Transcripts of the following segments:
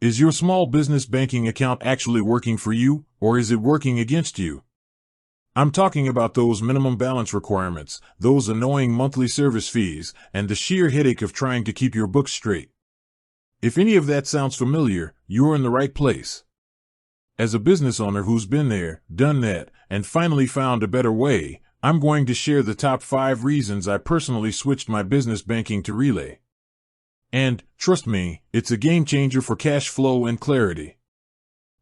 Is your small business banking account actually working for you, or is it working against you? I'm talking about those minimum balance requirements, those annoying monthly service fees, and the sheer headache of trying to keep your books straight. If any of that sounds familiar, you're in the right place. As a business owner who's been there, done that, and finally found a better way, I'm going to share the top 5 reasons I personally switched my business banking to Relay. And, trust me, it's a game changer for cash flow and clarity.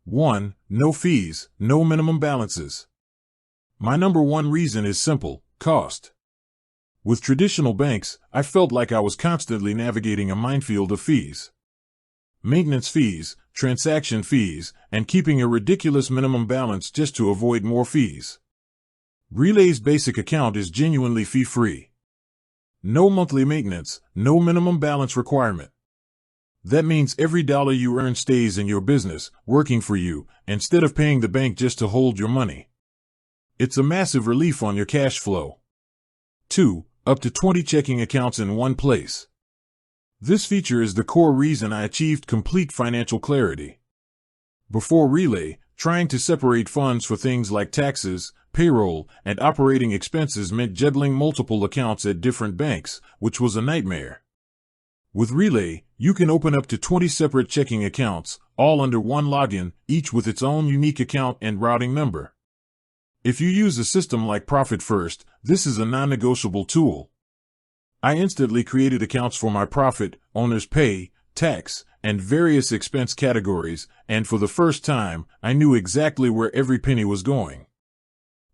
1. No fees, no minimum balances. My number 1 reason is simple: cost. With traditional banks, I felt like I was constantly navigating a minefield of fees. Maintenance fees, transaction fees, and keeping a ridiculous minimum balance just to avoid more fees. Relay's basic account is genuinely fee-free. No monthly maintenance, no minimum balance requirement. That means every dollar you earn stays in your business, working for you, instead of paying the bank just to hold your money. It's a massive relief on your cash flow. 2. Up to 20 checking accounts in one place. This feature is the core reason I achieved complete financial clarity. Before Relay, trying to separate funds for things like taxes, payroll, and operating expenses meant juggling multiple accounts at different banks, which was a nightmare. With Relay, you can open up to 20 separate checking accounts, all under one login, each with its own unique account and routing number. If you use a system like Profit First, this is a non-negotiable tool. I instantly created accounts for my profit, owner's pay, tax, and various expense categories, and for the first time, I knew exactly where every penny was going.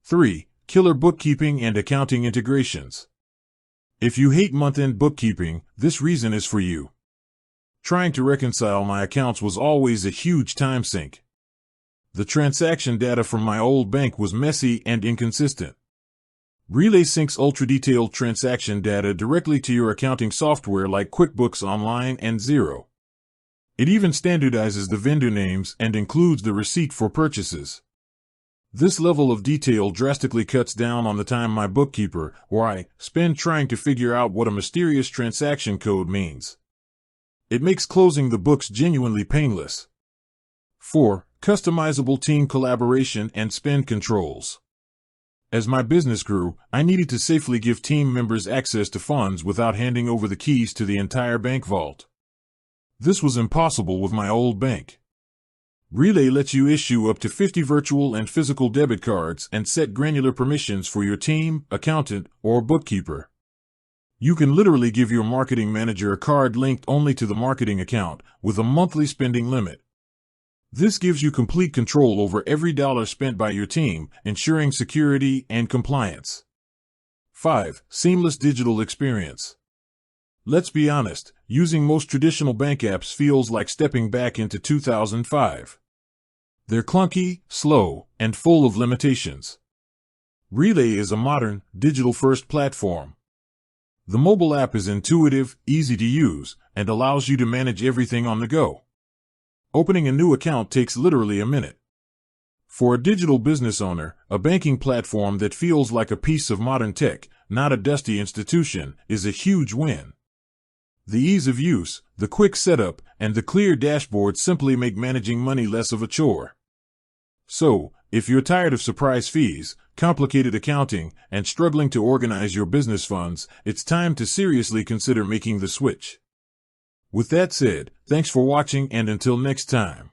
3. Killer bookkeeping and accounting integrations. If you hate month-end bookkeeping, this reason is for you. Trying to reconcile my accounts was always a huge time sink. The transaction data from my old bank was messy and inconsistent. Relay syncs ultra-detailed transaction data directly to your accounting software like QuickBooks Online and Xero. It even standardizes the vendor names and includes the receipt for purchases. This level of detail drastically cuts down on the time my bookkeeper, or I, spend trying to figure out what a mysterious transaction code means. It makes closing the books genuinely painless. 4. Customizable team collaboration and spend controls. As my business grew, I needed to safely give team members access to funds without handing over the keys to the entire bank vault. This was impossible with my old bank. Relay lets you issue up to 50 virtual and physical debit cards and set granular permissions for your team, accountant, or bookkeeper. You can literally give your marketing manager a card linked only to the marketing account, with a monthly spending limit. This gives you complete control over every dollar spent by your team, ensuring security and compliance. 5. Seamless digital experience. Let's be honest, using most traditional bank apps feels like stepping back into 2005. They're clunky, slow, and full of limitations. Relay is a modern, digital-first platform. The mobile app is intuitive, easy to use, and allows you to manage everything on the go. Opening a new account takes literally a minute. For a digital business owner, a banking platform that feels like a piece of modern tech, not a dusty institution, is a huge win. The ease of use, the quick setup, and the clear dashboard simply make managing money less of a chore. So, if you're tired of surprise fees, complicated accounting, and struggling to organize your business funds, it's time to seriously consider making the switch. With that said, thanks for watching, and until next time.